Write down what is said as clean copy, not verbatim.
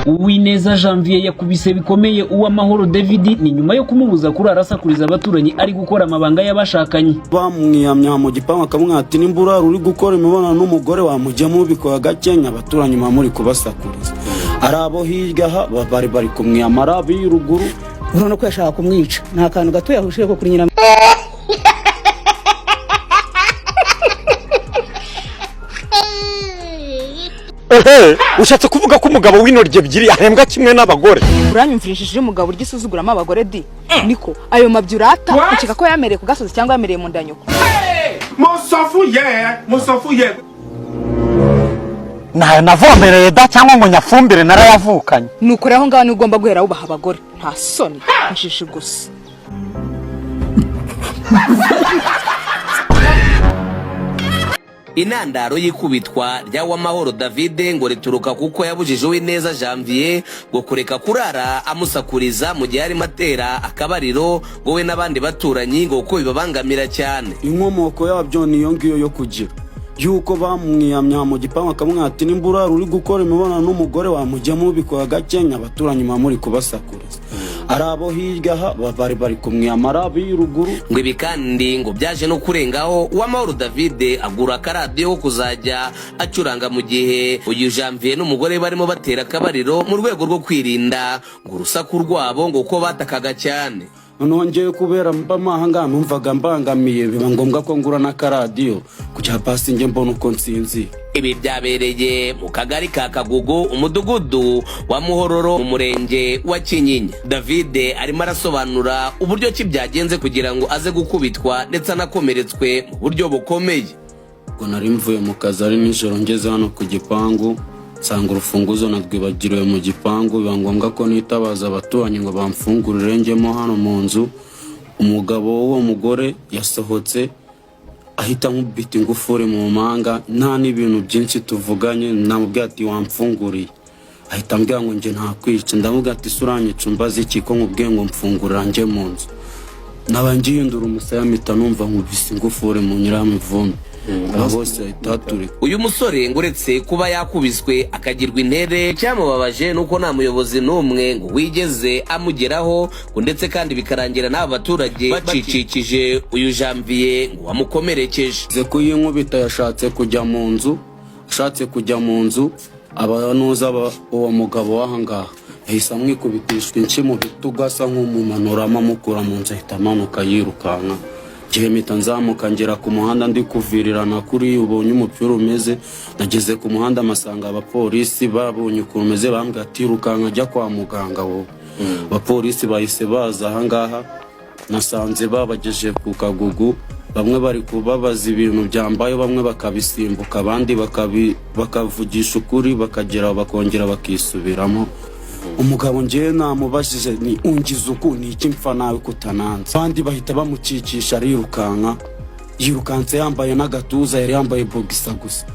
Uwineza Janvier yakubise bikomeye uw'amahoro David ni nyuma yo kumubuza kurara asakuriza abaturanyi ari gukora amabanga y'abashakanye. Bamwiyamya mu gipangu akamwati n'imbura uri gukora imibonano n'umugore wamujya mu bikoya gakenya abaturanyi muri kubasakuriza. Arabo hirya bari kumwiyamara b'iruguru urabona ko yashaka kumwica nta kantu gato yahushije ko kuri nyina. Ushatse kuvuga ko umugabo w'intoryi ebyiri ahembwa kimwe n'abagore? Uranyumvirishije umugabo urgisuzuguramo abagore di niko ayo mabyurata ukeka ko yamereye ku gasozi cyangwa yamereye mu ndanyuko. Musafuye Nayo navomereye da cyangwa ngo nyafumbire narayavukanye. Nuko rero ngaho ni ugomba guhera ubaha abagore nta soni nshishi gusa. Inandaro y'ikubitwa rya w'amahoro David ngo rituruka kuko yabujije Uwineza Janvier ngo kureka kurara amusakuriza mu gihe arimo atera akabariro ngo we n'abandi baturanyi ngo uko bibabangamira cyane. Inkomoko yabyo niyo ngiyo yo kugira yuko bamwiyamya mu gipangu akamwati n'imbura uri gukora imibonano n'umugore wamujya mu bikoya gakenya abaturanyi muri kubasakuriza. Arabo hirya bari kumwiyamara b'iruguru ngo ibi kandi ngo byaje no kurengaho uw'amahoro David agura akaradiyo ko kuzajya acuranga mu gihe uyu Janvier n'umugore barimo batera akabariro mu rwego rwo kwirinda ngo urusaku rwabo ngo uko batakaga cyane. Nongeye kubera mbamahanga numvaga mbangamiye biba ngombwa ko ngura n'akaradiyo kujya pasi nge mbona uko nsinzi. Ibi byabereye mu kagari ka Kagugu umudugudu wa Muhororo mu murenge wa Kinyinya. David arimo arasobanura uburyo ki byagenze kugira ngo aze gukubitwa ndetse anakomeretswe mu buryo bukomeye. Ngo nari mvuye mu kazi ari nijoro ngeze hano ku gipangu nsanga urufunguzo narwibagiriwe mu gipangu biba ngombwa ko nitabaza abaturanyi ngo bamfungurire njyemo hano mu nzu. Umugabo w'uwo mugore yasohotse ahita nkubita ingufuri mu manga nta n'ibintu byinshi tuvuganye namubwira ati wamfunguriye ahita ambwira ngo nje ntakwica ndamubwira ati suranyica umbaze iki ko nkubwiye ngo mfungurira nje mu nzu nabanje yindura umusaya mpita numva nkubise ingufuri mu nyiramivumbi. Bose taturika. Uyu musore nguretse kuba yakubiswe akagirwa intere cyamubabaje nuko nta muyobozi n'umwe ngo wigeze amugeraho ngo ndetse kandi bikarangira n'aba baturage bacicikije uyu Janvier ngo wamukomerekeje. Ze kuyinkubita yashatse kujya mu nzu abanuza uwo mugabo wahangaha yahise amwikubitishwa inshi mu bitugu asa nk'umumanura amukura mu nzu ahita amanuka yirukanka. Gihe mpita nzamuka ngera ku muhanda ndi kuvirirana kuri ubonye umupira umeze nageze ku muhanda amasanga abapolisi babonye ukuntu umeze bambwira ati rukanka ajya kwa muganga wowe. Abapolisi bahise baza ahangaha nasanze babageje ku Kagugu bamwe bari kubabaza ibintu byambaye bamwe bakabisimbuka abandi bakavugisha ukuri bakagera bakongera bakisubiramo. Umugabo ngiye namubajije ni ungize uku ni iki mpfa nawe kutananze abandi bahita bamucikisha arirukanka yirukanse yambaye n'agatuza yari yambaye bogisa gusa.